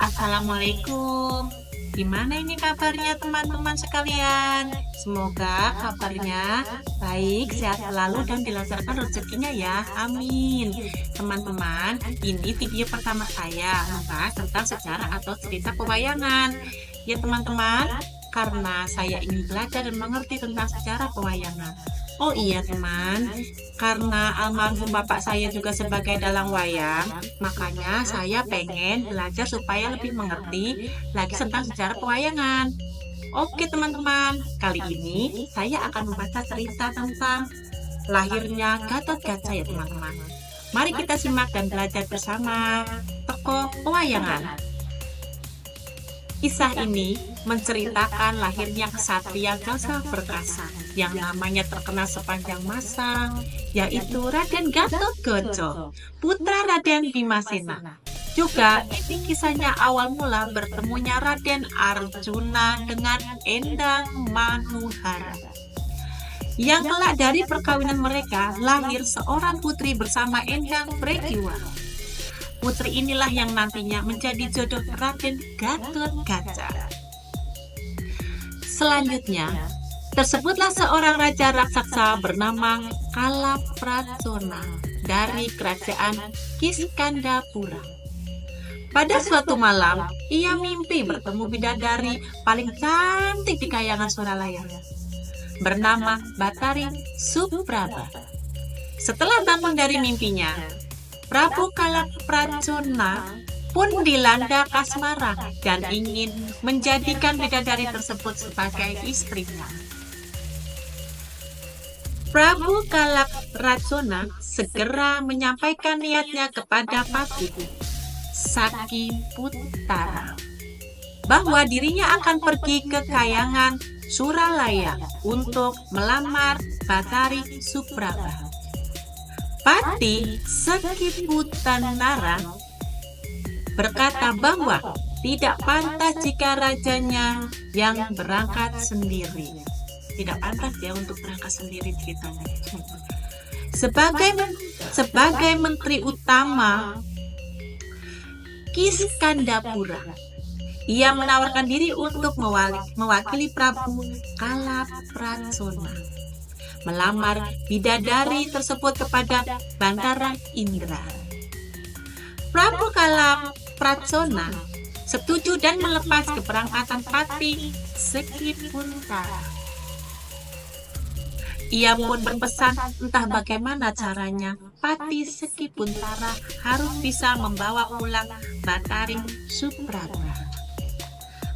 Assalamualaikum. Gimana ini kabarnya teman-teman sekalian? Semoga kabarnya baik, sehat selalu dan dilancarkan rezekinya ya. Amin. Teman-teman, ini video pertama saya membahas tentang sejarah atau cerita pewayangan. Ya teman-teman, karena saya ingin belajar dan mengerti tentang sejarah pewayangan. Oh iya teman, karena almarhum bapak saya juga sebagai dalang wayang, makanya saya pengen belajar supaya lebih mengerti lagi tentang sejarah pewayangan. Oke teman-teman, kali ini saya akan membaca cerita tentang lahirnya Gatot-Kaca ya teman-teman. Mari kita simak dan belajar bersama tokoh pewayangan. Kisah ini menceritakan lahirnya kesatria Gagah Perkasa yang namanya terkenal sepanjang masa, yaitu Raden Gatotkaca, putra Raden Bimasena. Juga ini kisahnya awal mula bertemunya Raden Arjuna dengan Endang Manuhara. Yang kelak dari perkawinan mereka lahir seorang putri bersama Endang Pregiwara. Putri inilah yang nantinya menjadi jodoh Raden Gatotkaca. Selanjutnya, tersebutlah seorang raja raksasa bernama Kalapracona dari kerajaan Kiskandapura. Pada suatu malam, ia mimpi bertemu bidadari paling cantik di kayangan Suralaya, bernama Batari Supraba. Setelah bangun dari mimpinya, Prabu Kalapracona pun dilanda kasmaran dan ingin menjadikan bidadari tersebut sebagai istrinya. Prabu Kalapracona segera menyampaikan niatnya kepada Patih Sakiputara bahwa dirinya akan pergi ke kayangan Suralaya untuk melamar Batari Supraba. Patih Sakiputara berkata bahwa tidak pantas jika rajanya yang berangkat sendiri. Tidak pantas ya untuk berangkat sendiri ceritanya. Sebagai menteri utama Kiskandapura, ia menawarkan diri untuk mewakili Prabu Kalapracona melamar bidadari tersebut kepada Bantara Indra. Prabu Kalapracona setuju dan melepas keberangkatan Patih Sakiputara. Ia pun berpesan entah bagaimana caranya Patih Sakiputara harus bisa membawa pulang Batari Supraba,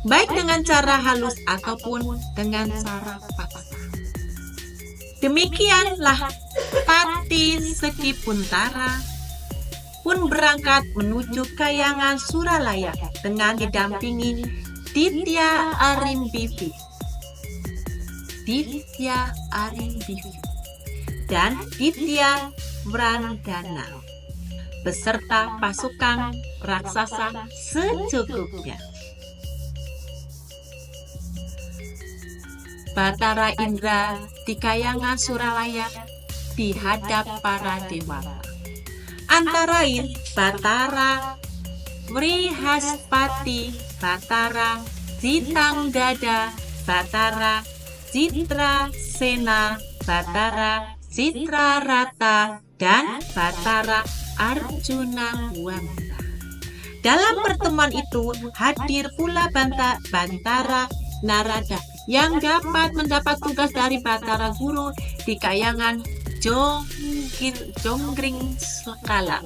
baik dengan cara halus ataupun dengan cara paksa. Demikianlah Patih Sakiputara pun berangkat menuju kayangan Suralaya dengan didampingi Ditya Arimbivi dan Ditya Brandana beserta pasukan raksasa secukupnya. Batara Indra di kayangan Suralaya dihadap para dewa, antara lain Batara Wrihaspati, Batara Jitanggada, Batara Citrasena, Batara Citrarata, dan Batara Arjuna Wangsa. Dalam pertemuan itu hadir pula Bantara Narada yang dapat mendapat tugas dari Batara Guru di kayangan Jonggring Kala.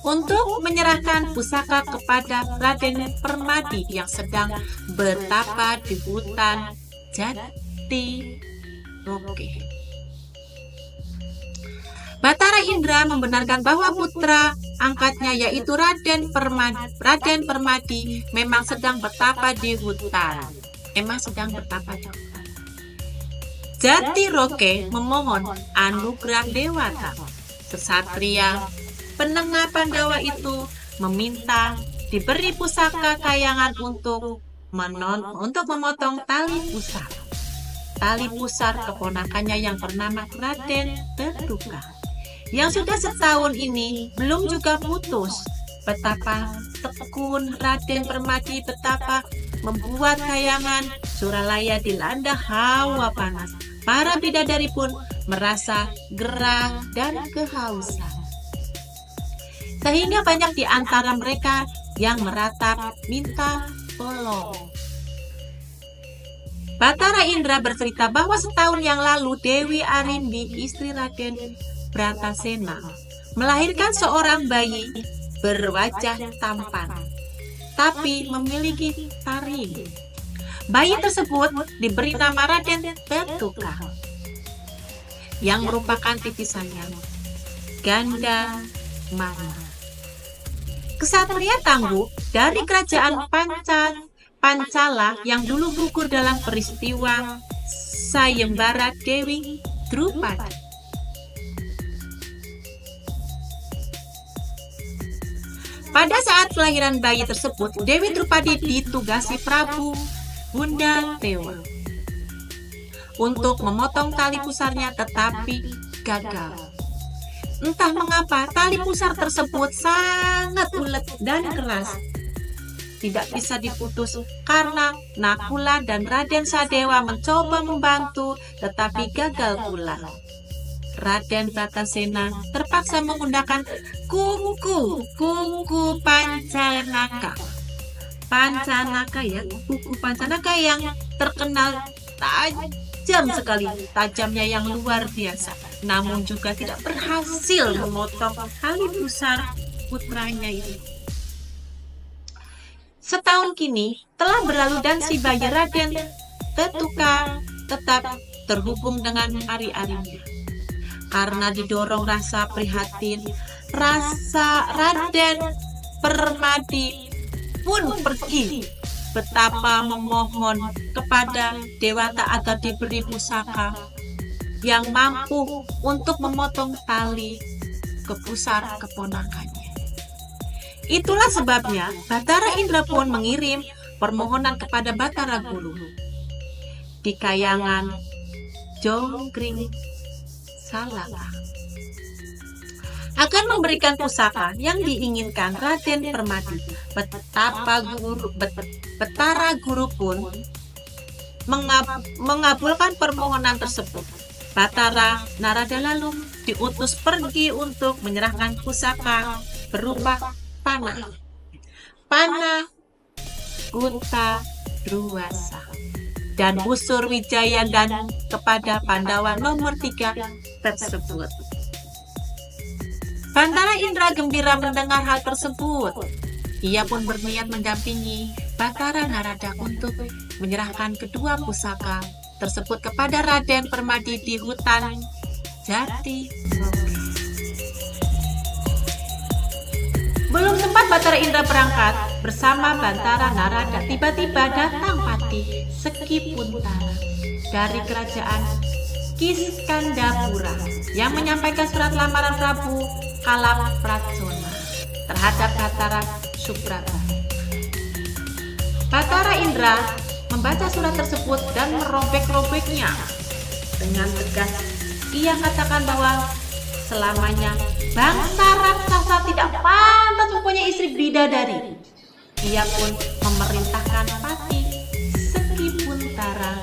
Untuk menyerahkan pusaka kepada Raden Permadi yang sedang bertapa di hutan Jatiroke. Batara Indra membenarkan bahwa putra angkatnya yaitu Raden Permadi memang sedang bertapa di hutan. Jatiroke memohon anugerah dewata. Kesatria penengah Pandawa itu meminta diberi pusaka kayangan untuk memotong tali pusar keponakannya yang bernama Raden terluka. Yang sudah setahun ini belum juga putus. Betapa tekun Raden Permadi, betapa membuat kayangan Suralaya dilanda hawa panas. Para bidadari pun merasa gerah dan kehausan. Sehingga banyak di antara mereka yang meratap minta tolong. Batara Indra bercerita bahwa setahun yang lalu Dewi Arimbi, istri Raden Bratasena, melahirkan seorang bayi berwajah tampan, tapi memiliki taring. Bayi tersebut diberi nama Raden Tetuka, yang merupakan titisannya, Ganda Mana. Kesatria tangguh dari kerajaan Pancala yang dulu gugur dalam peristiwa sayembara Dewi Drupadi. Pada saat kelahiran bayi tersebut, Dewi Drupadi ditugasi Prabu Gundatewa untuk memotong tali pusarnya, tetapi gagal. Entah mengapa tali pusar tersebut sangat ulet dan keras, tidak bisa diputus karena Nakula dan Raden Sadewa mencoba membantu, tetapi gagal pula. Raden Bratasena terpaksa menggunakan kuku Pancanaka. Kuku Pancanaka yang terkenal tajam sekali, tajamnya yang luar biasa. Namun juga tidak berhasil memotong tali pusar putranya itu. Setahun kini telah berlalu dan si bayi Raden Tetuka tetap terhubung dengan ari-arinya. Karena didorong rasa prihatin, rasa Raden Permadi pun pergi betapa memohon kepada Dewata agar diberi pusaka yang mampu untuk memotong tali ke pusar keponakannya. Itulah sebabnya Batara Indra pun mengirim permohonan kepada Batara Guru di kayangan Jonggring Salaka akan memberikan pusaka yang diinginkan Raden Permadi. Batara Guru pun mengabulkan permohonan tersebut. Batara Narada lalu diutus pergi untuk menyerahkan pusaka berupa panah Gunta Druwasa dan busur Wijaya dan kepada Pandawa nomor 3 tersebut. Batara Indra gembira mendengar hal tersebut. Ia pun berniat mendampingi Batara Narada untuk menyerahkan kedua pusaka tersebut kepada Raden Permadi di hutan Jati. Belum sempat Batara Indra berangkat bersama Batara Narada, tiba-tiba datang Pati Sekipuntara dari kerajaan Kiskandapura yang menyampaikan surat lamaran Prabu Kalapracona terhadap Batara Supraba. Batara Indra membaca surat tersebut dan merobek-robeknya. Dengan tegas ia katakan bahwa selamanya bangsa raksasa tidak pantas mempunyai istri bidadari. Ia pun memerintahkan Pati Sekipuntara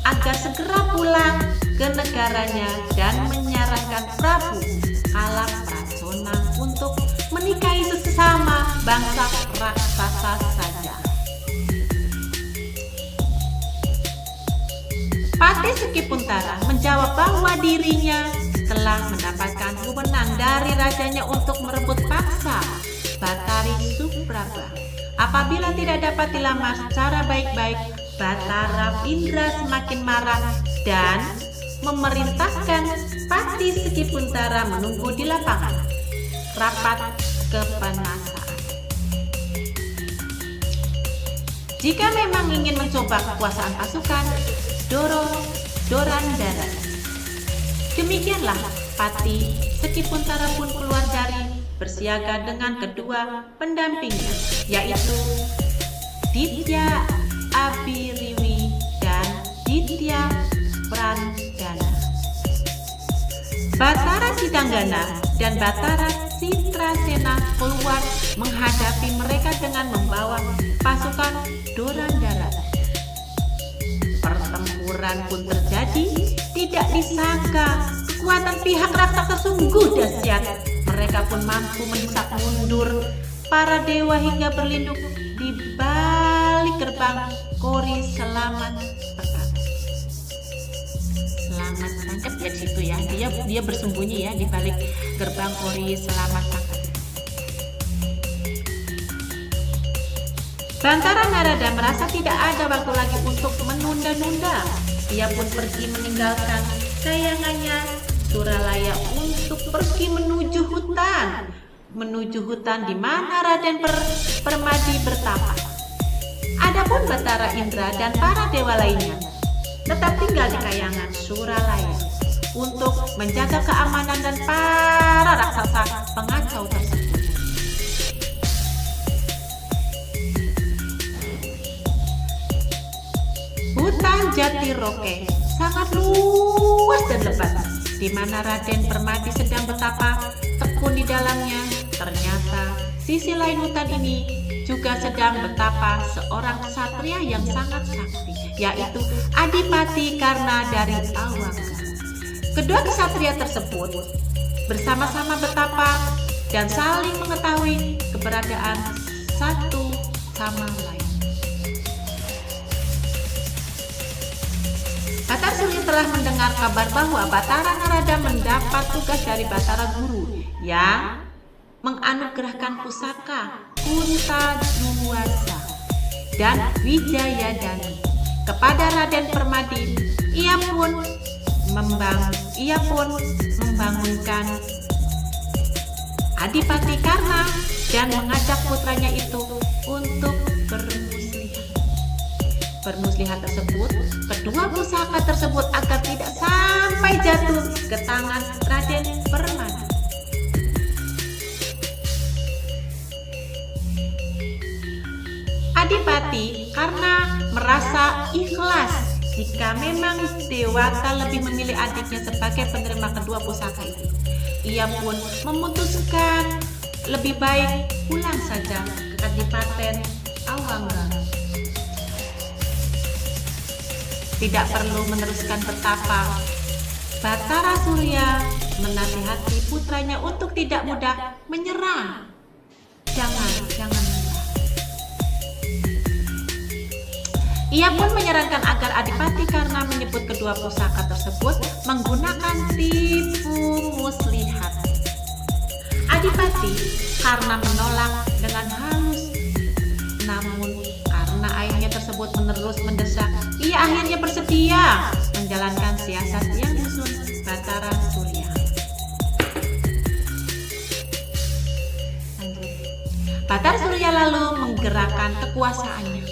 agar segera pulang ke negaranya dan menyarankan Prabu Kalapracona untuk menikahi sesama bangsa raksasa saja. Pati Sekipuntara menjawab bahwa dirinya telah mendapatkan wewenang dari rajanya untuk merebut paksa Batari Supraba. Apabila tidak dapat dilamar secara baik-baik, Batara Indra semakin marah dan memerintahkan Pati Sekipuntara menunggu di lapangan rapat kepenasaran. Jika memang ingin mencoba kekuasaan pasukan Dorandara. Demikianlah Pati Sekipuntara pun keluar dari bersiaga dengan kedua pendampingnya, yaitu Ditya Abiriwi dan Ditya Prandana. Batara Sitanggana dan Batara Citrasena keluar menghadapi mereka dengan membawa pasukan Dorandara. Pertempuran pun terjadi. Tidak disangka kekuatan pihak raksasa sungguh dahsyat. Mereka pun mampu mendesak mundur para dewa hingga berlindung di balik gerbang Kori Selamat Perkasa. Selamat tangkap ya di situ ya. Dia bersembunyi ya di balik gerbang Kori Selamat Perkasa. Bantara Narada merasa tidak ada waktu lagi untuk menunda-nunda. Ia pun pergi meninggalkan kayangannya Suralaya untuk pergi menuju hutan di mana Raden Permadi bertapa. Adapun Batara Indra dan para dewa lainnya tetap tinggal di kayangan Suralaya untuk menjaga keamanan dan para raksasa pengacau tersebut. Hutan Jatiroke sangat luas dan lebat, di mana Raden Permadi sedang betapa tekun di dalamnya. Ternyata sisi lain hutan ini juga sedang betapa seorang ksatria yang sangat sakti, yaitu Adipati Karna dari Awangga. Kedua ksatria tersebut bersama-sama betapa dan saling mengetahui keberadaan satu sama lain. Batar Surya telah mendengar kabar bahwa Batara Narada mendapat tugas dari Batara Guru yang menganugerahkan pusaka Kuntaduwasa dan Wijayadani kepada Raden Permadi. Ia pun membangunkan Adipati Karna dan mengajak putranya itu untuk bermuslihat tersebut. Kedua pusaka tersebut agar tidak sampai jatuh ke tangan Raden Permadi. Adipati karena merasa ikhlas jika memang Dewata lebih memilih adiknya sebagai penerima kedua pusaka itu. Ia pun memutuskan lebih baik pulang saja ke Kadipaten Awangga. Tidak perlu meneruskan betapa Batara Surya menasihati putranya untuk tidak mudah menyerah. Jangan menyerah. Ia pun menyarankan agar Adipati karena menyebut kedua pusaka tersebut menggunakan tipu muslihat. Adipati karena menolak dengan halus, namun karena ayahnya tersebut menerus mendesak, ia akhirnya bersedia menjalankan siasat yang disusun Batara Surya. Batara Surya lalu menggerakkan kekuasaannya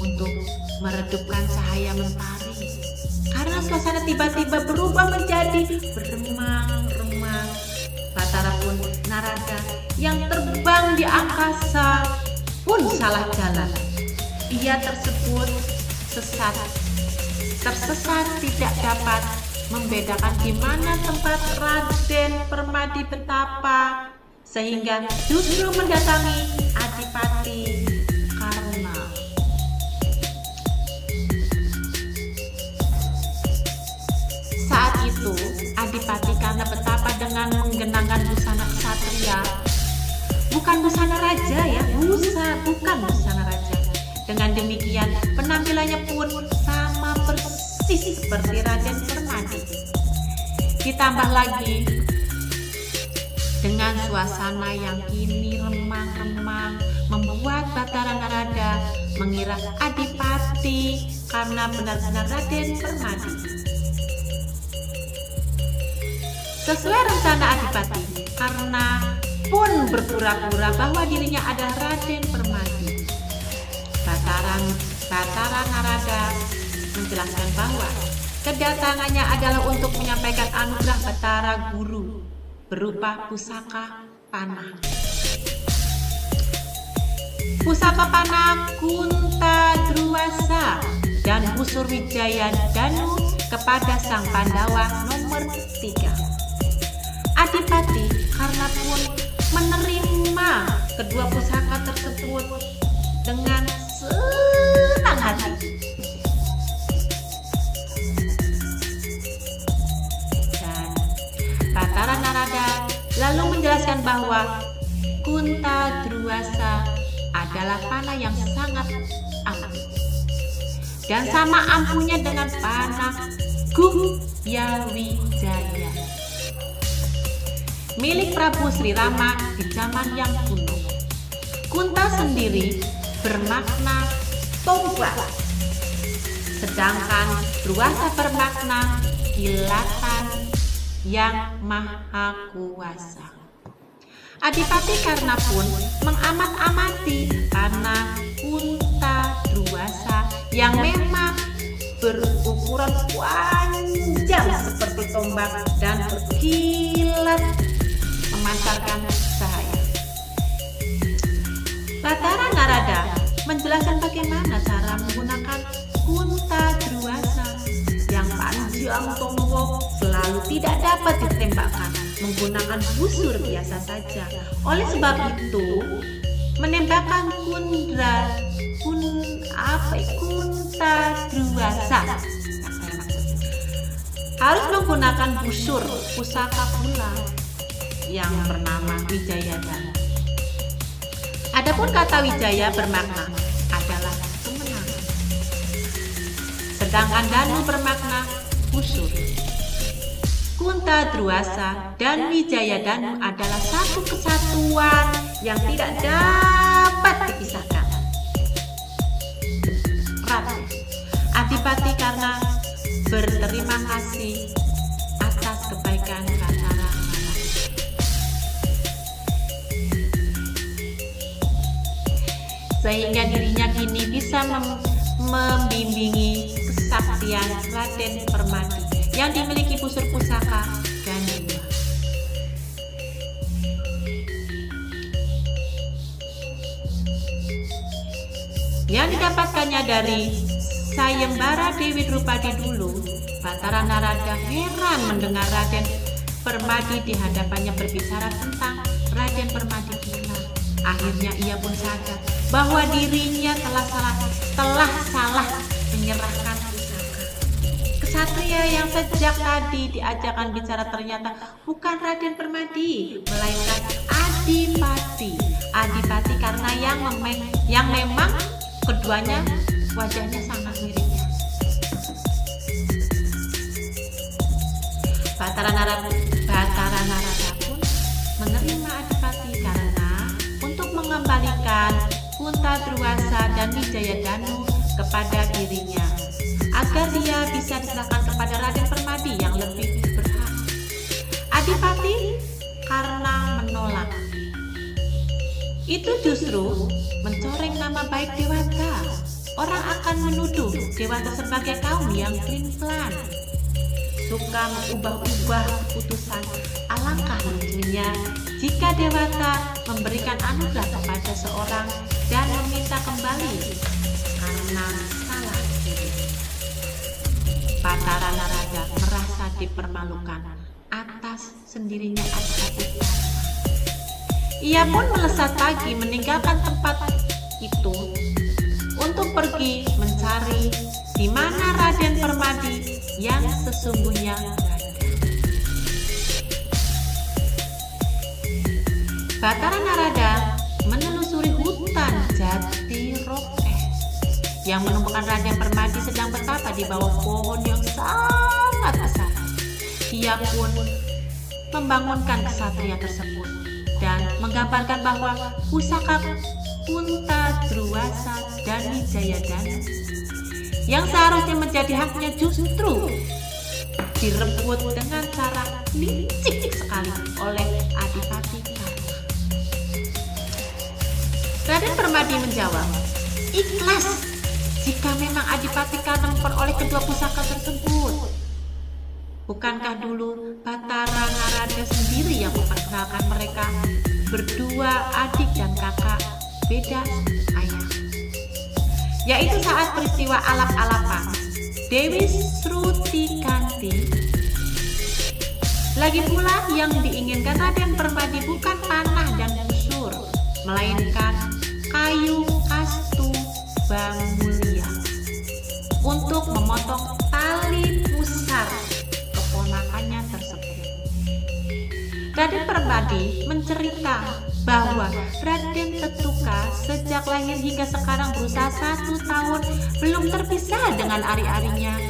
untuk meredupkan cahaya mentari, karena suasana tiba-tiba berubah menjadi beremang-remang. Batara pun Narada yang terbang di angkasa pun salah jalan. Ia tersesat, tidak dapat membedakan di mana tempat Raden Permadi betapa, sehingga justru mendatangi Adipati Karna. Saat itu Adipati Karna betapa dengan menggenangkan busana ksatria, bukan busana raja ya, bukan busana raja. Dengan demikian penampilannya pun sama persis seperti Raden Permadi. Ditambah lagi dengan suasana yang kini remang-remang membuat Batara Narada mengira Adipati karena benar-benar Raden Permadi. Sesuai rencana Adipati karena pun berpura-pura bahwa dirinya adalah Raden Permadi. Batara Narada menjelaskan bahwa kedatangannya adalah untuk menyampaikan anugerah Batara Guru berupa pusaka panah. Pusaka panah Kuntaduwasa dan busur Wijayadanu kepada sang Pandawa nomor 3. pun menerima kedua pusaka tersebut dengan senang hati. Dan Batara Narada lalu menjelaskan bahwa Kunta Druwasa adalah panah yang sangat ampuh dan sama ampuhnya dengan panah Gumyawijaya milik Prabu Sri Rama di zaman yang kuno. Kunta sendiri bermakna tombak, sedangkan Druwasa bermakna kilatan yang maha kuasa. Adipati Karna pun mengamat-amati panah Kunta Druwasa yang memang berukuran panjang seperti tombak dan berkilat memancarkan cahaya. Batara Narada menjelaskan bagaimana cara menggunakan Kunta Druwasa yang panjang tombak selalu tidak dapat ditembakkan menggunakan busur biasa saja. Oleh sebab itu, menembakkan Kunta Druwasa harus menggunakan busur pusaka pula yang bernama Wijayadanu. Adapun kata Wijaya bermakna adalah kemenangan, sedangkan Danu bermakna busur. Kunta Druwasa dan Wijayadanu adalah satu kesatuan yang tidak dapat dipisahkan. Raden Adipati Karna berterima kasih atas kebaikan Batara Narada, sehingga dirinya kini bisa membimbingi kesaktian Raden Permadi yang dimiliki busur pusaka dan jiwa. Yang didapatkannya dari Sayembara Dewi Drupadi dulu, Batara Narada heran mendengar Raden Permadi di hadapannya berbicara tentang Raden Permadi gila. Akhirnya ia pun sadar bahwa dirinya telah salah menyerahkan pusaka. Kesatria yang sejak tadi diajakkan bicara ternyata bukan Raden Permadi, melainkan Adipati. Adipati karena yang memang keduanya wajahnya sangat mirip. Batara Narada pun menerima Adipati karena untuk mengembalikan Kunta Druwasa dan Wijayadanu kepada dirinya agar dia bisa diserahkan kepada Raden Permadi yang lebih berhak. Adipati karena menolak. Itu justru mencoreng nama baik Dewata. Orang akan menuduh Dewata sebagai kaum yang pelin-pelan, suka mengubah-ubah keputusan. Alangkah lucunya jika Dewata memberikan anugerah kepada seorang dan meminta kembali karena salah diri. Batara Narada merasa dipermalukan atas sendirinya Adipati. Ia pun melesat pagi meninggalkan tempat itu untuk pergi mencari di mana Raden Permadi yang sesungguhnya berada. Batara Narada menelusuri hutan Jatiroke yang menemukan Raden Permadi sedang bertapa di bawah pohon yang sangat besar. Ia pun membangunkan kesatria tersebut dan menggambarkan bahwa pusaka Kunta Druwasa dan Wijayadanu yang seharusnya menjadi haknya justru direbut dengan cara licik sekali oleh Adipati Karna. Raden Permadi menjawab, ikhlas jika memang Adipati Karna memperoleh kedua pusaka tersebut. Bukankah dulu Batara Narada sendiri yang memperkenalkan mereka berdua adik dan kakak beda ayah, yaitu saat peristiwa alap-alapan Dewi Srutikanti. Lagi pula yang diinginkan Raden Permadi bukan panah dan busur, melainkan kayu kastu mulia untuk memotong tali pusar keponakannya tersebut. Raden Permadi mencerita bahwa Raden Tetuka sejak lahir hingga sekarang berusaha 1 tahun belum terpisah dengan ari-arinya.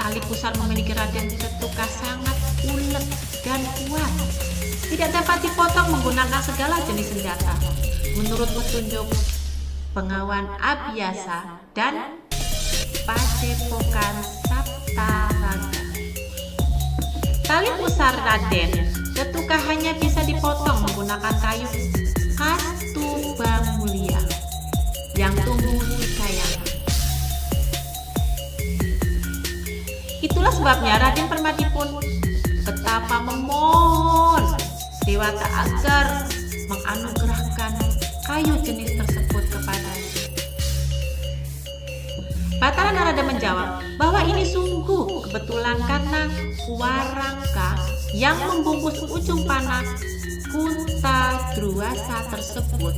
Tali pusar memiliki Raden Tetuka sangat ulet dan kuat, tidak dapat dipotong menggunakan segala jenis senjata. Menurut petunjuk Bengawan Abiyasa dan Padepokan Saptaraga, tali pusar Raden Tetuka hanya bisa dipotong menggunakan kayu kastuba mulia yang tumbuh di kayangan. Itulah sebabnya Raden Permadi pun betapa memohon Dewata agar menganugerahkan kayu jenis tersebut kepadanya. Batara Narada menjawab bahwa ini sungguh kebetulan karena Warangka yang membungkus ujung panah Kunta Druwasa tersebut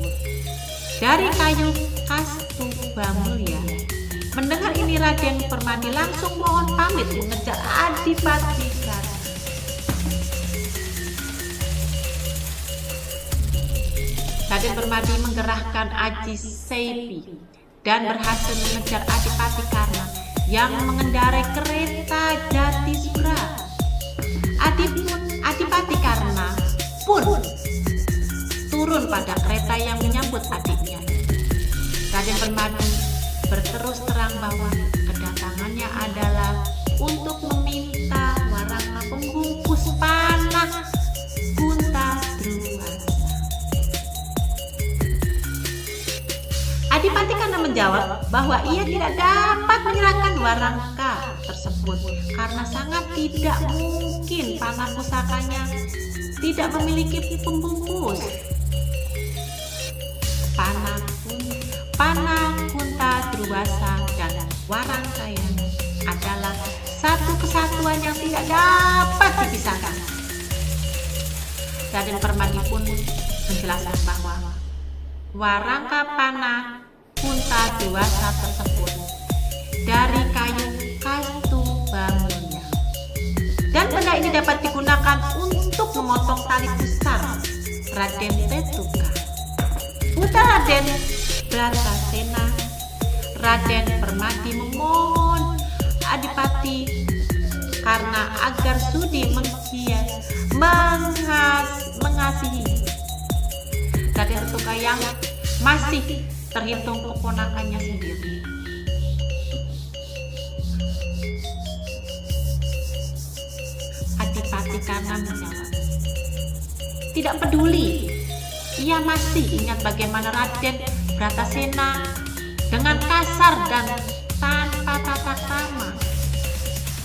dari kayu kastuba mulia. Mendengar ini Raden Permadi langsung mohon pamit mengejar Adipati Karna. Raden Permadi menggerahkan Aji Seipi dan berhasil mengejar Adipati Karna yang mengendarai kereta Jatisura. Adipati Karna pun turun pada kereta yang menyambut adiknya. Raden Permadi berterus terang bahwa kedatangannya adalah untuk meminta Warangka pembungkus panah Kunta Druwasa. Adipati Karna menjawab bahwa ia tidak dapat menyerahkan Warangka tersebut karena sangat tidak mungkin panah pusakanya tidak memiliki pembungkus. Panah Kunta Druwasa dan Warangka adalah satu kesatuan yang tidak dapat dipisahkan. Raden Permadi pun menjelaskan bahwa Warangka panah Kunta Druwasa tersebut dari kayu kastuba mulia, dan benda ini dapat digunakan untuk memotong tali pusar Raden Tetuka. Putra Raden Bratasena, Raden Permadi memohon Adipati Karna agar sudi mengasihi Raden Tetuka yang masih terhitung keponakannya sendiri. Adipati Karna menjawab, tidak peduli. Ia masih ingat bagaimana Raden Bratasena dengan kasar dan tanpa tata krama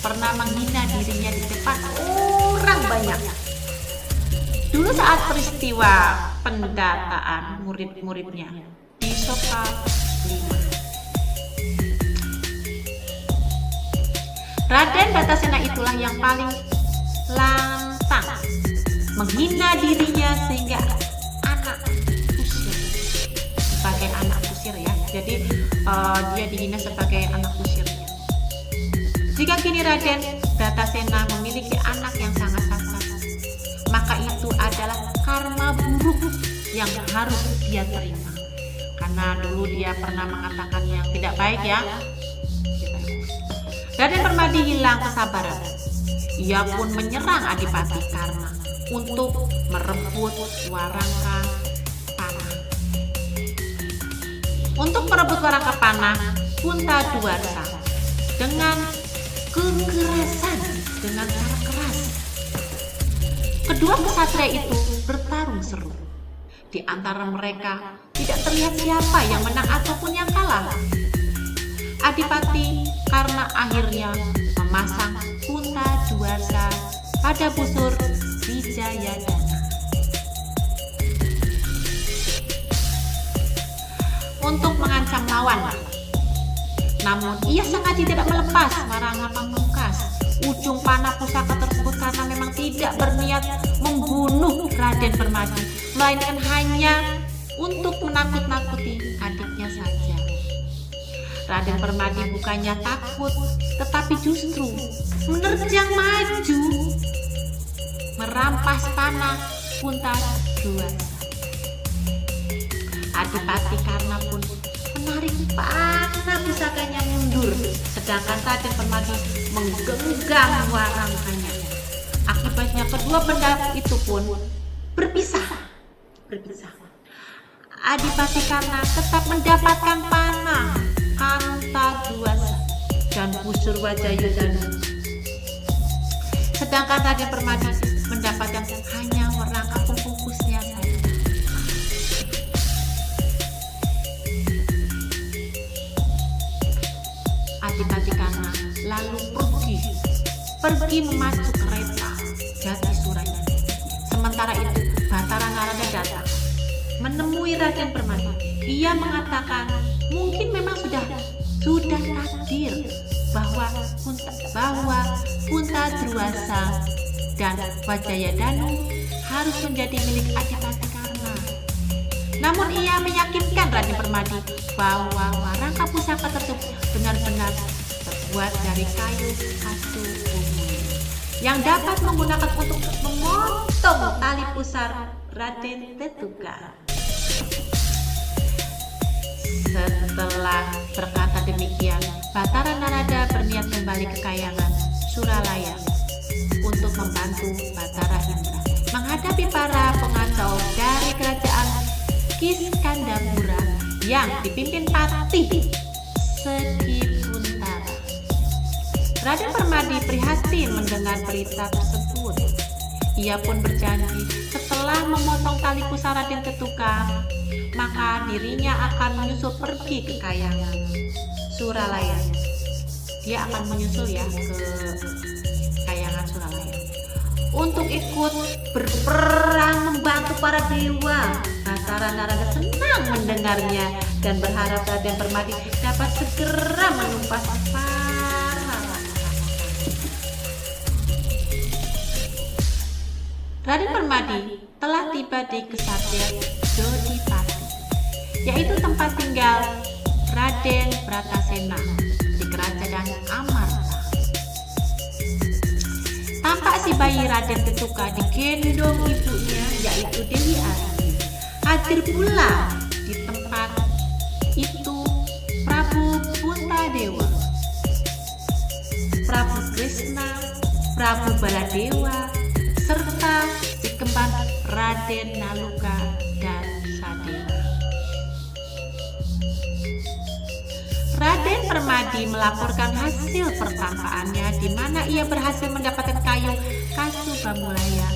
pernah menghina dirinya di depan orang banyak. Dulu saat peristiwa pendataan murid-muridnya di Soka 5. Raden Bratasena itulah yang paling lantang menghina dirinya sehingga sebagai anak kusir ya. Jadi dia dihina sebagai anak kusirnya. Jika kini Raden Bratasena memiliki anak yang sangat kasar, maka itu adalah karma buruk yang harus dia terima. Karena dulu dia pernah mengatakan yang tidak baik ya. Raden Permadi hilang kesabaran. Ia pun menyerang Adipati Karna untuk merebut Warangka panah. Untuk merebut Warangka panah Kunta Druwasa dengan kekerasan, dengan cara keras. Kedua kesatria itu bertarung seru. Di antara mereka tidak terlihat siapa yang menang ataupun yang kalah. Adipati Karna akhirnya memasang Kunta Druwasa pada busur Wijayadana untuk mengancam lawan. Namun ia sengaja tidak melepas Warangka Pamungkas panah pusaka tersebut karena memang tidak berniat membunuh Raden Permadi, melainkan hanya untuk menakut-nakuti adiknya saja. Raden Permadi bukannya takut, tetapi justru menerjang maju, merampas panah Puntadewasa. Adipati Karna pun menarik panah pusakanya mundur, sedangkan Raden Permadi menggenggam warangkanya. Akibatnya kedua benda itu pun berpisah. Adipati Karna tetap mendapatkan panah Kartadewasa dan busur Wajayudana, sedangkan Raden Permadi mendapatkan hanya warangka pembungkusnya saja. Adipati Karna lalu pergi memacu kereta Jati Suraya. Sementara itu Batara Narada datang menemui Raden Permadi. Ia mengatakan mungkin memang sudah takdir bahwa Puntadewasa dan Wajayadanu harus menjadi milik Adipati Karna. Namun ia meyakinkan Raden Permadi bahwa warangka pusaka tersebut benar-benar terbuat dari kayu kasu bumi yang dapat menggunakan untuk memotong tali pusar Raden Tetuka. Setelah berkata demikian, Batara Narada berniat kembali ke Kahyangan Suralaya untuk membantu Batara Indra menghadapi para pengacau dari kerajaan Kiskandapura yang dipimpin Patih Sekipuntara. Raden Permadi prihatin mendengar berita tersebut. Ia pun berjanji setelah memotong tali pusar Raden Tetuka, maka dirinya akan menyusul pergi ke Kahyangan Suralaya. Dia akan menyusul ya ke Kahyangan Suralaya untuk ikut berperang membantu para dewa. Batara Narada senang mendengarnya dan berharap Raden Permadi dapat segera menumpas para Raden Permadi telah tiba di Kesatria Jodipati, yaitu tempat tinggal Raden Bratasena di kerajaan Amarta. Tampak si bayi Raden Tetuka digendong ibunya, yaitu Dewi Arti. Hadir pula di tempat itu Prabu Puntadewa, Prabu Krishna, Prabu Baladewa, serta si kembar Raden Naluka dan Sadewa. Raden Permadi melaporkan hasil pertampaannya, di mana ia berhasil mendapatkan kayu kasu Bamulaya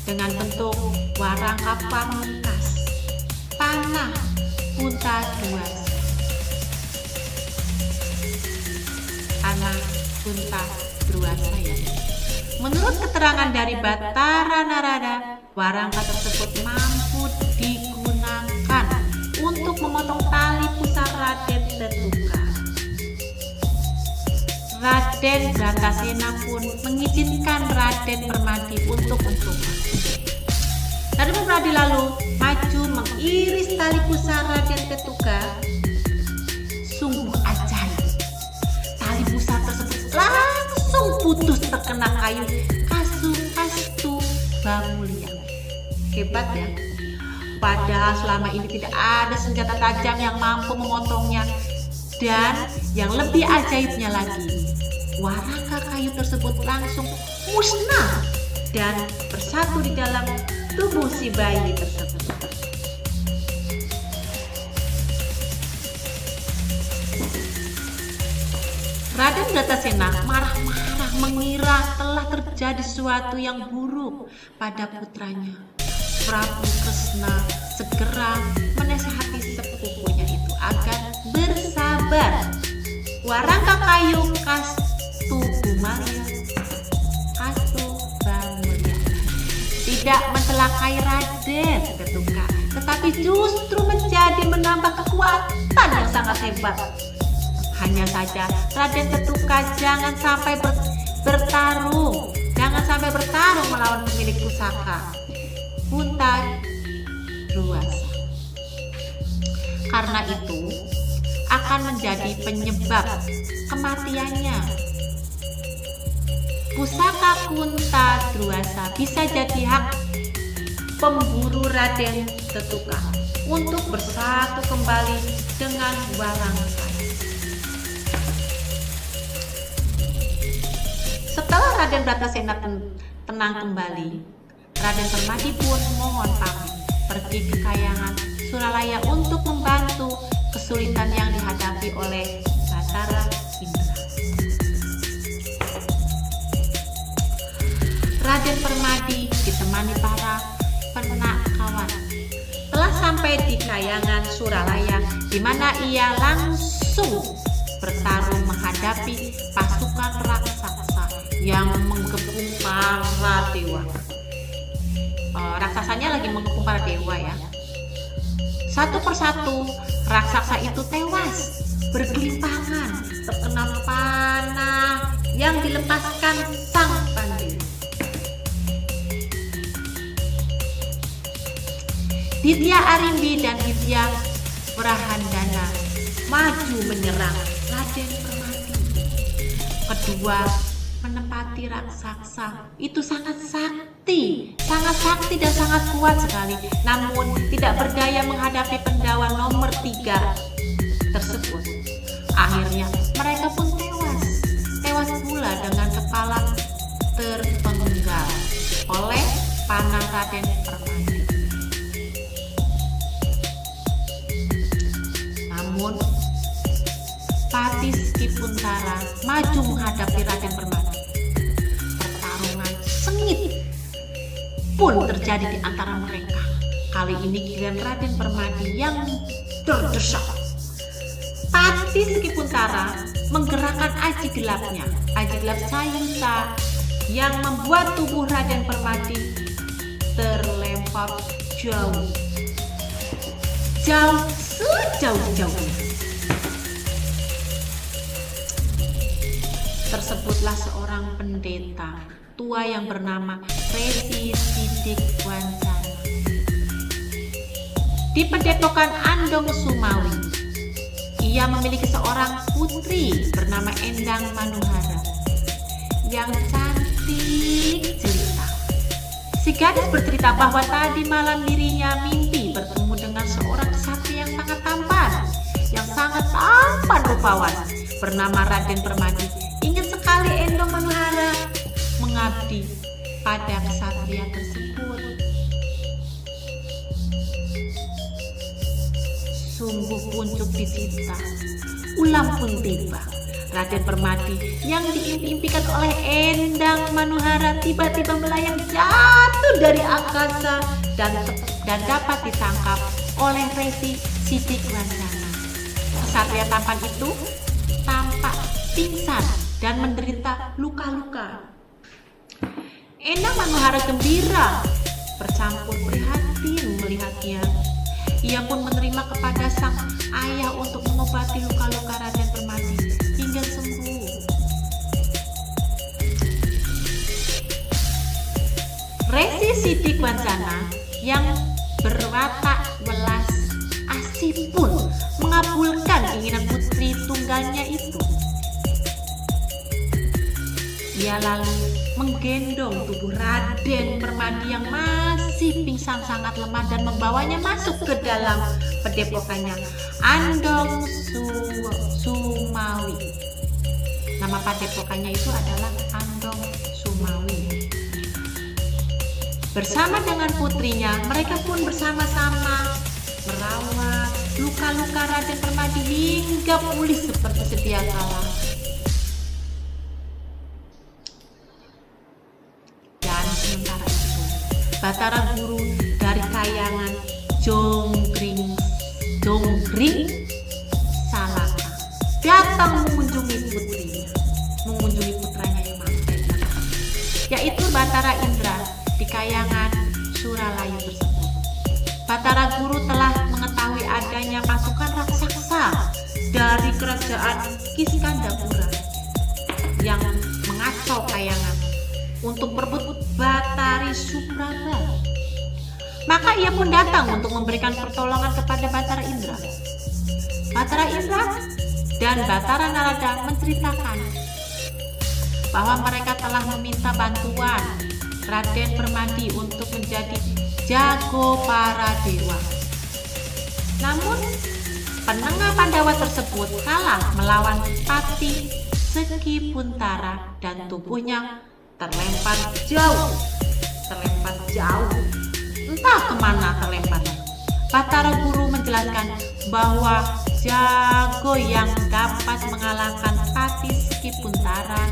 dengan bentuk warangka pamungkas panah Puntadewasa. Panah Puntadewasa ya. Menurut keterangan dari Batara Narada, warangka tersebut mampu digunakan untuk memotong tali pusar Raden Tetuka. Raden Bratasena pun mengizinkan Raden Permadi untuk mencoba. Raden Permadi lalu maju mengiris tali pusar Raden Tetuka. Sungguh ajaib, tali pusar tersebut langsung putus terkena kayu kastu Bamulaya. Hebat ya. Padahal selama ini tidak ada senjata tajam yang mampu memotongnya. Dan yang lebih ajaibnya lagi, warangka kayu tersebut langsung musnah dan bersatu di dalam tubuh si bayi tersebut. Raden Bratasena marah-marah mengira telah terjadi sesuatu yang buruk pada putranya. Prabu Kresna segera menasihati sepupunya itu agar bersabar. Warangka kayu kastu Bamulaya tidak mencelakai Raden Tetuka, tetapi justru menambah kekuatan yang sangat hebat. Hanya saja Raden Tetuka jangan sampai bertarung melawan pemilik pusaka, Kuntadruwasa. Karena itu akan menjadi penyebab kematiannya. Pusaka Kuntadruwasa bisa jadi hak pemburu Raden Tetuka untuk bersatu kembali dengan Walangsai. Setelah Raden Bratasena tenang kembali, Raden Permadi pun mohon pamit pergi ke Kahyangan Suralaya untuk membantu kesulitan yang dihadapi oleh Batara Indra. Raden Permadi ditemani para penakawan telah sampai di Kahyangan Suralaya, di mana ia langsung bertarung menghadapi pasukan raksasa yang menggepung para dewa. Raksasanya lagi mengepung para dewa ya. Satu persatu raksasa itu tewas bergelimpangan terkena panah yang dilepaskan sang Pandey. Ditya Arimbi dan Ditya Prahandana maju menyerang Raden Permadi. Kedua menempati raksasa itu sangat sakti dan sangat kuat sekali, namun tidak berdaya menghadapi Pendawa nomor 3 tersebut. Akhirnya mereka pun tewas pula dengan kepala terpenggal oleh panah Raden Permadi. Namun Patih Kipuntara maju menghadapi Raden Permadi. Pertarungan sengit pun terjadi di antara mereka. Kali ini giliran Raden Permadi yang terdesak. Patih Kipuntara menggerakkan aji gelapnya, aji gelap Sayuta, yang membuat tubuh Raden Permadi terlempar sejauh-jauhnya. Tersebutlah seorang pendeta tua yang bernama Resi Sidik Wancana. Di Padepokan Andong Sumawi, ia memiliki seorang putri bernama Endang Manuhara yang cantik jelita. Si gadis bercerita bahwa tadi malam dirinya mimpi bertemu dengan seorang ksatria yang sangat tampan rupawan bernama Raden Permadi. Ingat sekali Endang Manuhara mengabdi pada ksatria tersebut. Sungguh puncuk dicinta, ulam pun tiba. Raden Permadi yang diimpi-impikan oleh Endang Manuhara tiba-tiba melayang jatuh dari angkasa dan dapat ditangkap oleh Resi Sidik Wancana. Ksatria tampan itu tampak pingsan dan menderita luka-luka. Endang Manuhara gembira bercampur prihatin melihatnya. Ia pun menerima kepada sang ayah untuk mengobati luka-luka Raden Permadi hingga sembuh. Resi Sidik Wancana yang berwatak welas asih pun mengabulkan keinginan putri tunggalnya itu. Ia lalu menggendong tubuh Raden Permadi yang masih pingsan sangat lemah dan membawanya masuk ke dalam padepokannya Andong Sumawi. Nama padepokannya itu adalah Andong Sumawi. Bersama dengan putrinya, mereka pun bersama-sama merawat luka-luka Raden Permadi hingga pulih seperti sedia kala. Sementara itu, Batara Guru dari Kahyangan Jonggring Salaka datang mengunjungi putranya yang mati, yaitu Batara Indra di Kahyangan Suralaya tersebut. Batara Guru telah mengetahui adanya pasukan raksasa dari kerajaan Kiskandapura yang mengacau Kahyangan untuk merebut Batari Supraba. Maka ia pun datang untuk memberikan pertolongan kepada Batara Indra. Batara Indra dan Batara Narada menceritakan bahwa mereka telah meminta bantuan Raden Permadi untuk menjadi jago para dewa. Namun, penengah Pandawa tersebut kalah melawan Pati Segi Puntara dan tubuhnya terlempar jauh. Entah kemana terlemparnya. Batara Guru menjelaskan bahwa jago yang dapat mengalahkan Pati Segi Puntara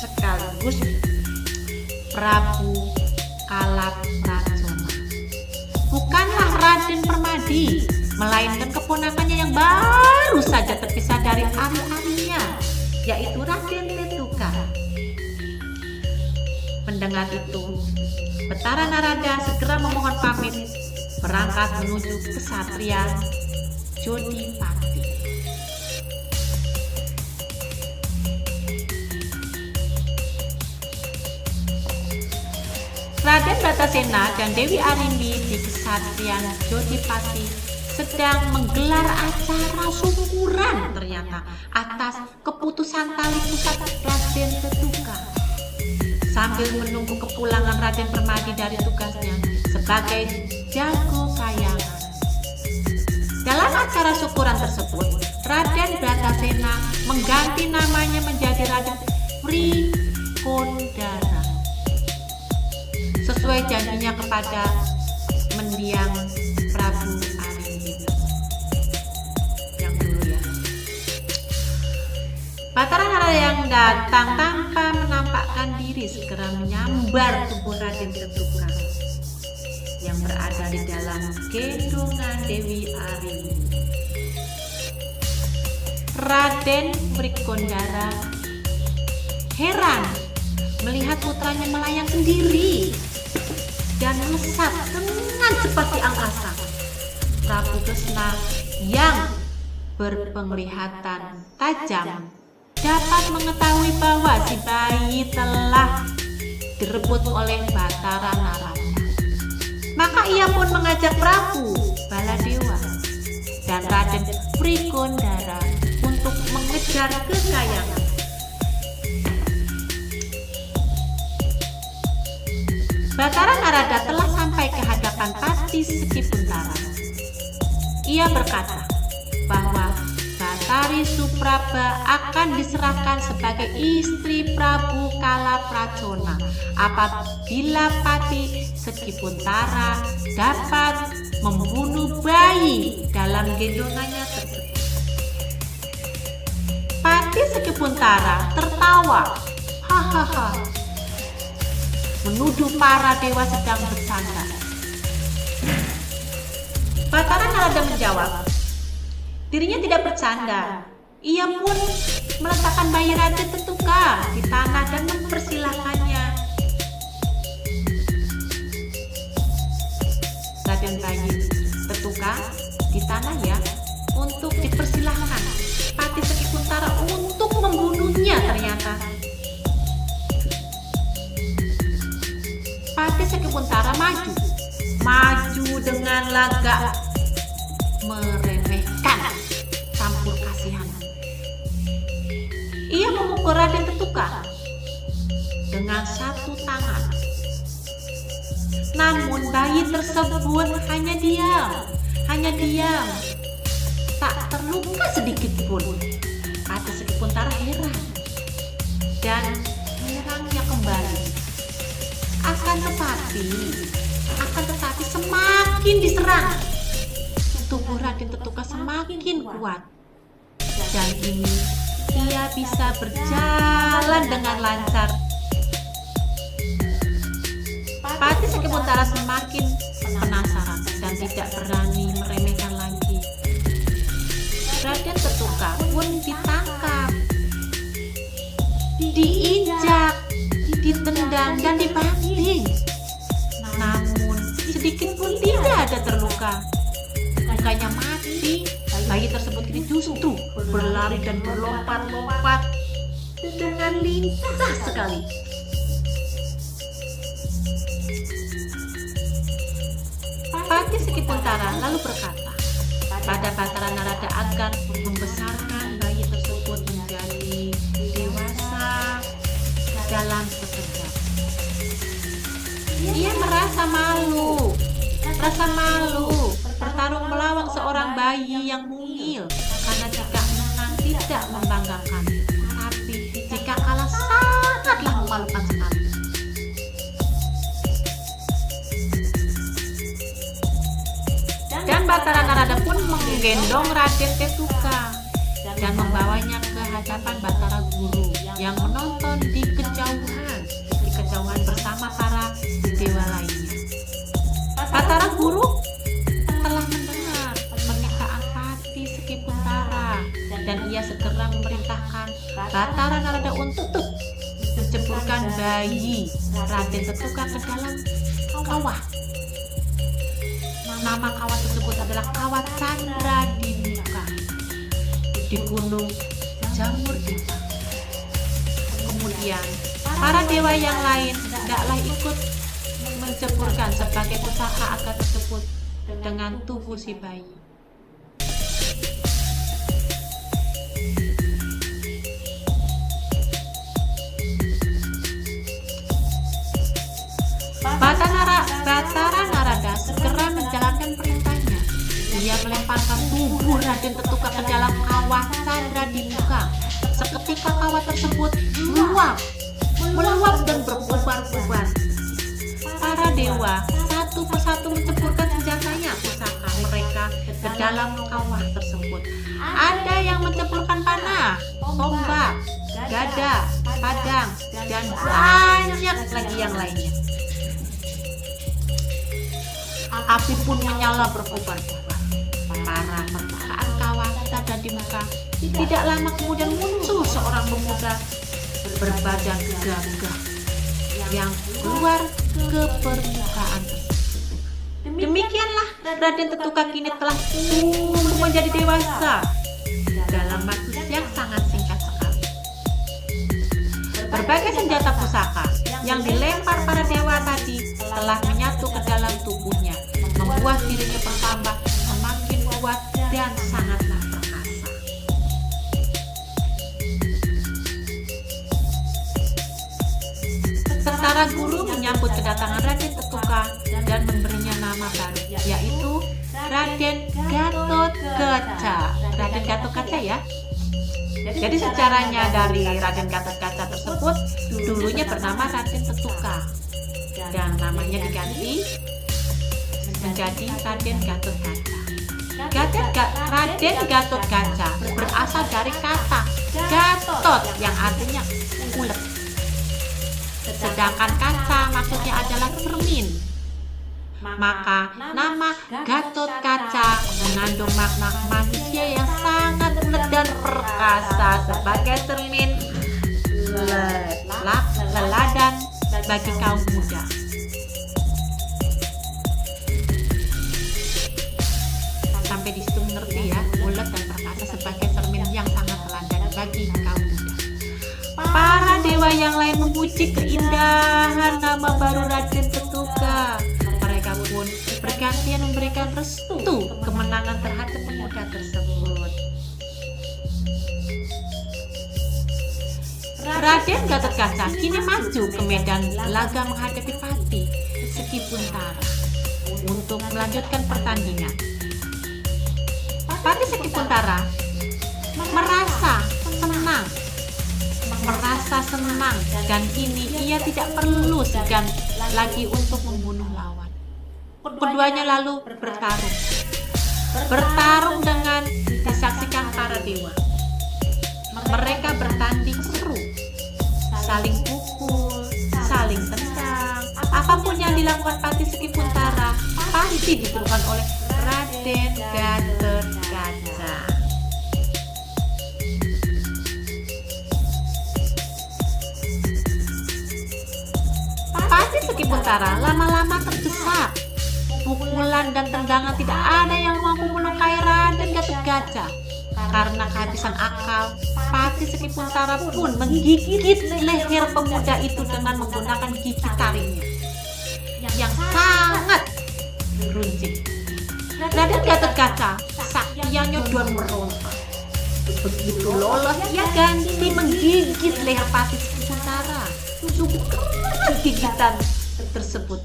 sekaligus Prabu Kalapracona bukanlah Raden Permadi, melainkan keponakannya yang baru saja terpisah dari ari-arinya, yaitu Raden Tetuka. Mendengar itu, Batara Narada segera memohon pamit berangkat menuju kesatria Jodipati. Raden Bratasena dan Dewi Arimbi di kesatrian Jodipati sedang menggelar acara syukuran ternyata atas keputusan tali pusat Raden Tetuka. Sambil menunggu kepulangan Raden Permadi dari tugasnya sebagai jago kayangan. Dalam acara syukuran tersebut, Raden Bratasena mengganti namanya menjadi Raden Wrikondara sesuai janjinya kepada mendiang Prabu Arimbi yang dulu ya. Batara Narada yang datang tanpa menampakkan diri segera menyambar tubuh Raden Tetuka yang berada di dalam gendongan Dewi Arimbi. Raden Wrikondara heran melihat putranya melayang sendiri dan melesat dengan cepat di angkasa. Prabu Kresna yang berpenglihatan tajam dapat mengetahui bahwa si bayi telah direbut oleh Batara Narada. Maka ia pun mengajak Prabu Baladewa dan Raden Wrikondara untuk mengejar kekayangan. Batara Narada telah sampai ke hadapan Pati Segi Puntara. Ia berkata bahwa Batari Supraba akan diserahkan sebagai istri Prabu Kalapracona apabila Pati Segi Puntara dapat membunuh bayi dalam gendongannya tersebut. Pati Segi Puntara tertawa, hahaha, menuduh para dewa sedang bercanda. Batara Narada menjawab, dirinya tidak bercanda. Ia pun meletakkan bayi Raden Tetuka di tanah dan mempersilahkannya. Raden bayi Tetuka di tanah ya, untuk dipersilahkan Pati Segi Puntara untuk membunuhnya ternyata. Pati Segi Puntara maju dengan lagak meremehkan campur kasihan. Ia memukul Raden Tetuka dengan satu tangan. Namun bayi tersebut hanya diam, tak terluka sedikit pun. Pati Segi Puntara heran dan menyerangnya kembali. Akan tetapi semakin diserang, tubuh Raden Tetuka semakin kuat, dan kini ia bisa berjalan dengan lancar. Pati Segi Puntara semakin penasaran dan tidak berani meremehkan lagi. Raden Tetuka pun ditangkap, diinjak, ditendang dan dibanting. Namun sedikit pun tidak ada terluka. Mukanya mati. Bayi tersebut kini justru berlari dan berlompat-lompat dengan lincah sekali. Pati Sekikuntara lalu berkata pada Batara Narada agar membesarkan bayi tersebut menjadi dewasa dalam sekejap. Ia merasa malu bertarung melawan seorang bayi yang mungil, karena jika menang tidak membanggakan, tapi jika kalah sangatlah memalukan sekali. Dan Batara Narada pun menggendong Raden Ketuka dan membawanya ke hadapan Batara Guru yang menonton di kejauhan bersama para dewa lainnya. Batara Guru telah mendengar pernikahan Pati Sekikuntara dan ia segera memerintahkan Batara Narada untuk menceburkan bayi Raden Ketuka ke dalam kawah. Nama kawah tersebut adalah Kawah Candra di Muka di Gunung Jamur Dipa. Kemudian para dewa yang lain hendaklah ikut menceburkan sebagai usaha agar tersebut dengan tubuh si bayi. Batara Narada segera menjalankan perintahnya. Dia melemparkan tubuh Raden Ketuka ke dalam kawah Candra di Muka. Seketika kawah tersebut meluap dan berkobar-kobar. Para dewa satu persatu menceburkan senjatanya, pusaka mereka ke dalam kawah tersebut. Ada yang menceburkan panah, tombak, gada, padang, dan banyak lagi yang lainnya. Api pun menyala berkobar-kobar. Para permukaan kawah Candra di Muka. Tidak lama kemudian muncul seorang pemuda berbadan gagah yang keluar ke permukaan tersebut. Demikianlah Raden Ketuka kini telah tumbuh menjadi dewasa dalam waktu yang sangat singkat sekali. Berbagai senjata pusaka yang dilempar para dewa tadi telah menyatu ke dalam tubuhnya, membuat dirinya bertambah semakin kuat dan sangatlah perkasa. Batara Guru menyambut kedatangan Raden Ketuka dan memberinya nama baru, yaitu Raden Gatotkaca. Raden Gatotkaca ya. Jadi sejarahnya dari Raden Gatotkaca tersebut dulunya bernama Raden Ketuka dan namanya diganti menjadi Raden Gatotkaca. Raden Gatotkaca berasal dari kata Gatot yang artinya ulet. Sedangkan kaca maksudnya adalah cermin. Maka nama Gatotkaca mengandung makna manusia yang sangat ulet dan perkasa sebagai cermin teladan bagi kaum muda. Sampai di situ mengerti ya, ulet dan perkasa sebagai cermin yang sangat teladan bagi kaum muda. Para dewa yang lain memuji keindahan nama baru Raden Ketuka. Mereka pun bergantian memberikan restu kemenangan terhadap pemuda tersebut. Raden Gatotkaca kini maju ke medan laga menghadapi Pati Sekikuntara untuk melanjutkan pertandingan. Pati Sekikuntara merasa senang dan kini ia tidak perlu segan lagi untuk membunuh lawan. Keduanya lalu bertarung dengan disaksikan para dewa. Mereka bertanding seru, saling pukul, saling tendang. Apapun yang dilakukan Pati Sekikuntara pasti ditirukan oleh Raden Gatotkaca. Pati Sekikuntara lama-lama terdesak. Pukulan dan tendangan tidak ada yang mampu melukai Raden Gatotkaca. Karena kehabisan akal, Pati Sekikuntara pun menggigit leher pemuda itu dengan menggunakan gigi taringnya yang sangat runcing. Raden Gatotkaca saktinya nyodon meronta. Begitu lolos, ia ganti menggigit leher Patih Sekikuntara. Sungguh keras gigitan tersebut,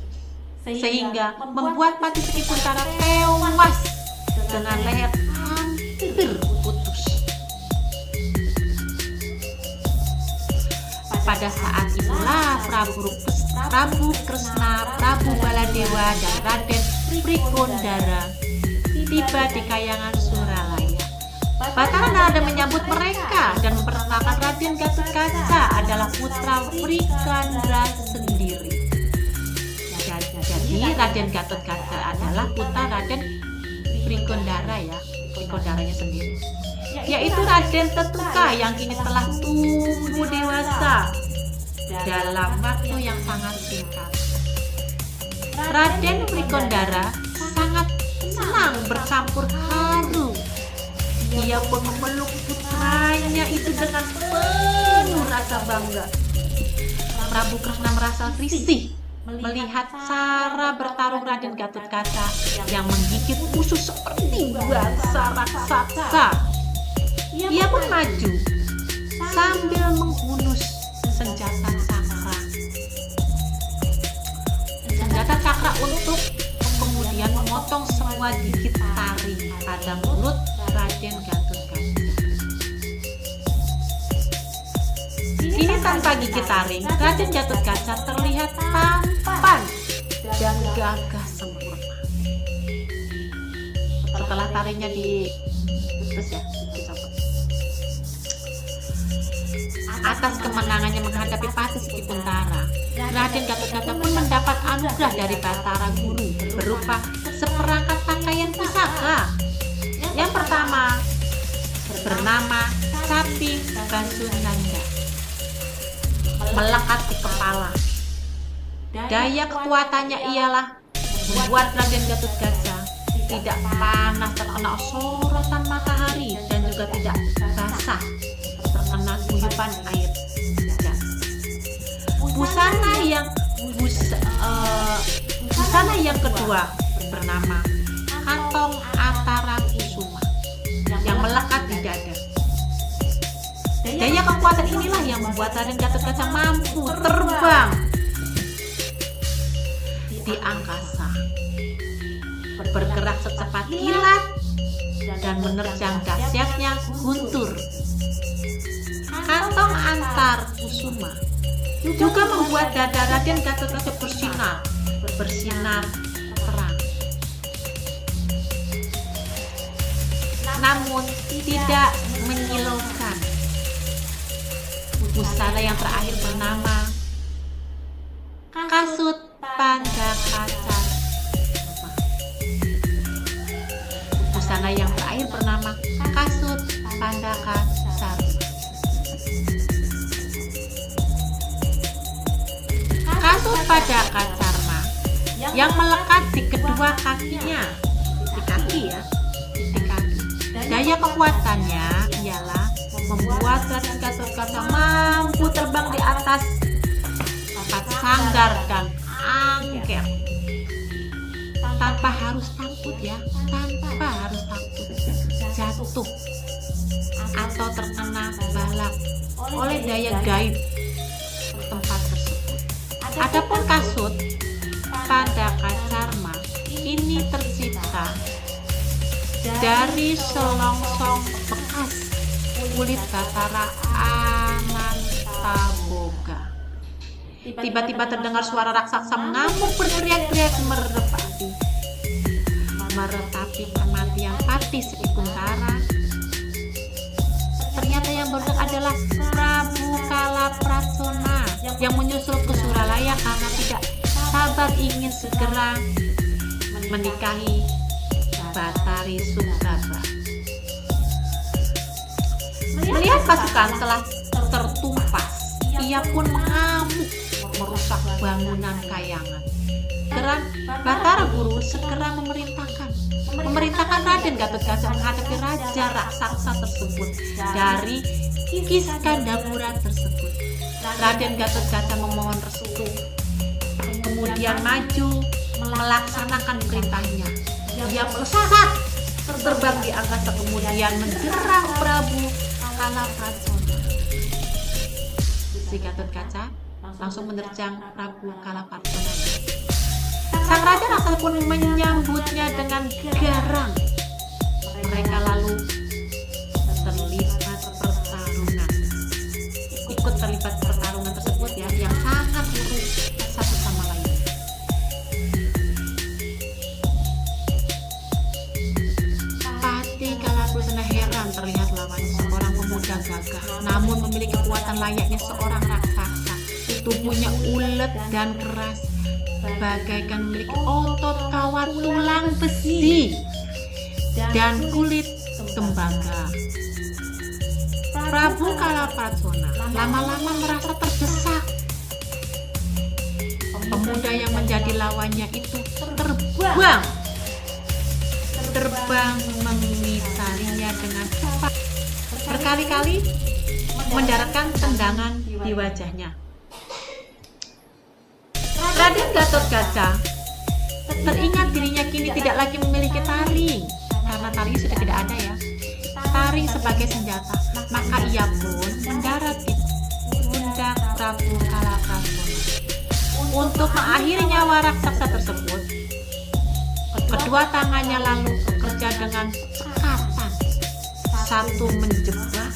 sehingga membuat Patih Sekikuntara tewas dengan leher hampir putus. Pada saat itulah Prabu Kresna, Prabu Baladewa, dan Raden Wrikondara tiba di Kahyangan Suralaya. Batara Narada menyambut mereka dan memperkenalkan Raden Gatotkaca adalah putra Wrikandara sendiri. Jadi Raden Gatotkaca adalah putra Raden Wrikondara ya, Wrikondaranya sendiri, yaitu Raden Tetuka yang kini telah tumbuh dewasa dalam waktu yang sangat singkat. Raden Wrikondara sangat senang bercampur haru. Ia pun memeluk putranya itu dengan penuh rasa bangga. Prabu Kresna merasa risih melihat cara bertarung Raden Gatotkaca yang menggigit musuh seperti bangsa raksasa. Ia pun maju sambil menghunus senjata cakra untuk kemudian memotong semua gigit taring pada mulut Raden Gatotkaca. Kini tanpa gigit taring, Raden Gatotkaca terlihat tampan dan gagah sempurna. Setelah taringnya diputus ya, dicopot. Atas kemenangannya menghadapi Patih Sekikuntara, Raden Gatotkaca pun mendapat anugerah dari Batara Guru berupa seperangkat pakaian pusaka. Yang pertama bernama Caping Basunanda, melekat di kepala. Daya kekuatannya ialah membuat Raden Gatotkaca tidak panas terkena sorotan matahari dan juga tidak basah terkena guyuban air. Busana yang kedua bernama Kantong Antara Kusuma yang melekat di dada. Daya kekuatan inilah yang membuat Raden Gatotkaca mampu terbang di angkasa, bergerak secepat kilat dan menerjang dahsyatnya guntur. Kantong Antar Kusuma juga membuat dada Raden Gatotkaca bersinar terang. Namun tidak menyilaukan. Busana yang terakhir bernama Kasut Pandakaca. Busana yang terakhir bernama Kasut Pandakaca. Kasut Pandakaca yang melekat di kedua kakinya, di kaki. Daya kekuatannya ialah membuat Raden Gatotkaca mampu terbang di atas tempat sanggar dan angker tanpa harus takut jatuh atau terkena balak oleh daya gaib tempat tersebut. Adapun kasut Pandakaca ini tercipta dari selongsong bekas kulit Batara Anantaboga. Tiba-tiba terdengar suara raksasa mengamuk berteriak-teriak meratapi kematian Patih Sekikuntara. Ternyata yang berdengar adalah Prabu Kalaprasona yang menyusul ke Suralaya karena tidak sabar ingin segera menikahi Batari Sukraba. Melihat pasukan telah tertumpas, ia pun mengamuk merusak bangunan Kahyangan. Batara Guru segera memerintahkan Raden Gatotkaca menghadapi raja raksasa tersebut dari Kiskandapura tersebut. Raden Gatotkaca memohon restu, kemudian maju melaksanakan perintahnya Ia melesat terbang di angkasa kemudian menyerang Prabu Kalaprasona. Si Gatotkaca langsung menerjang Prabu Kalaprasona. Sang raja raksasa pun menyambutnya dengan garang. Mereka lalu terlibat pertarungan tersebut ya, yang sangat buruk satu sama lain. Pati Kalaprasona heran terlihat lawan seorang pemuda gagah, namun memiliki kekuatan layaknya seorang raksasa. Tubuhnya ulet dan keras, bagaikan memiliki otot kawat tulang besi dan kulit tembaga. Prabu Kalaprasona lama-lama merasa terdesak. Pemuda yang menjadi lawannya itu terbang mengisarinya dengan cepat, berkali-kali mendaratkan tendangan di wajahnya. Raden Gatotkaca teringat dirinya kini tidak lagi memiliki taring, karena taring sudah tidak ada ya. Taring sebagai senjata, maka ia pun mendarat di pundak Prabu Kalaprasona. Untuk mengakhiri nyawa raksasa tersebut, kedua tangannya lalu bekerja dengan cekatan. Satu menjebak,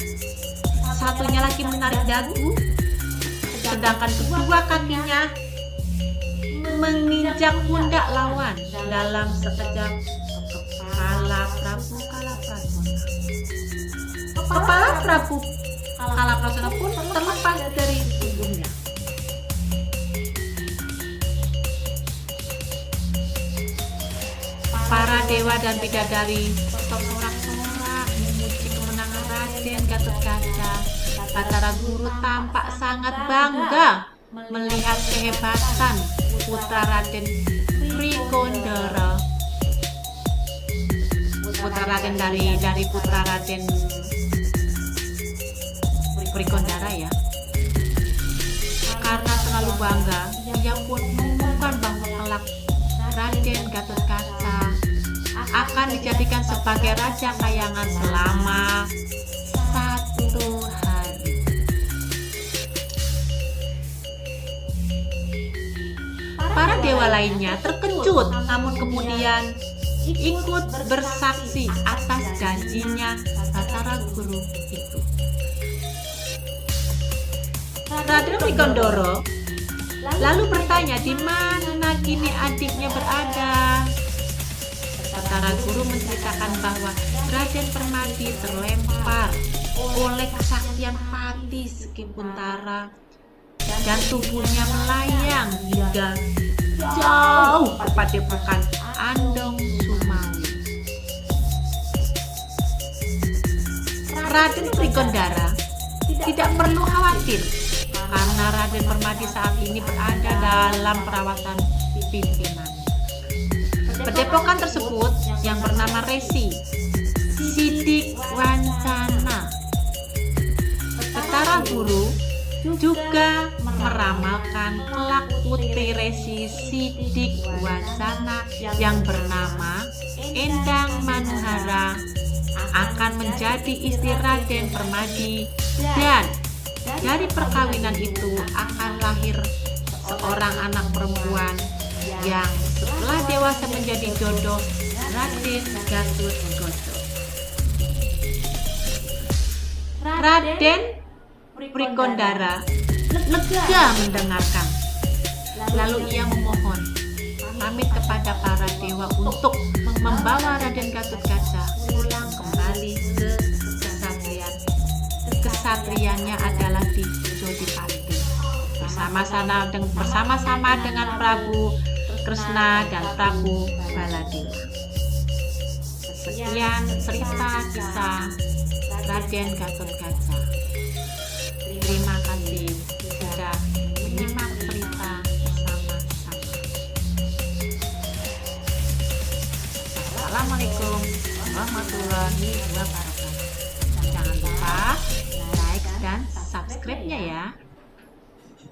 satunya lagi menarik dagu, sedangkan kedua kakinya menginjak pundak lawan. Dalam sekejap, kepala Prabu Kalaprasona pun terlepas dari tubuhnya. Para dewa dan bidadari bersorak-sorak memuji kemenangan Raden Gatotkaca. Batara Guru tampak sangat bangga melihat kehebatan putra Raden Trigandara. Putra Raden dari putra Raden Trigandara ya. Karena terlalu bangga, ia pun mengumumkan bahwa kelak Raden Gatotkaca akan dijadikan sebagai raja kayangan selama 1 hari. Para dewa lainnya terkejut, namun kemudian ikut bersaksi atas janjinya Batara Guru itu. Raden Trigandara lalu bertanya di mana kini adiknya berada. Batara Guru menceritakan bahwa Raden Permadi terlempar oleh kesaktian Pati Skikuntara dan tubuhnya melayang hingga jauh ke padepokan Andong Sumawi. Raden Trigandara tidak perlu khawatir karena Raden Permadi saat ini berada dalam perawatan pimpinan. Padepokan tersebut yang bernama Resi Sidik Wancana. Batara Guru juga meramalkan kelak putri Resi Sidik Wancana yang bernama Endang Manuhara akan menjadi istri Raden Permadi, dan dari perkawinan itu akan lahir seorang anak perempuan yang setelah dewasa menjadi jodoh Raden Gatotkaca. Raden Trigandara lega mendengarkan. Lalu ia memohon pamit kepada para dewa untuk membawa Raden Gatotkaca pulang kembali ke kesatriannya adalah di Jodipati bersama-sama dengan Prabu Kresna dan Prabu Baladewa. Sekian cerita kisah Raden Gatotkaca. Terima kasih.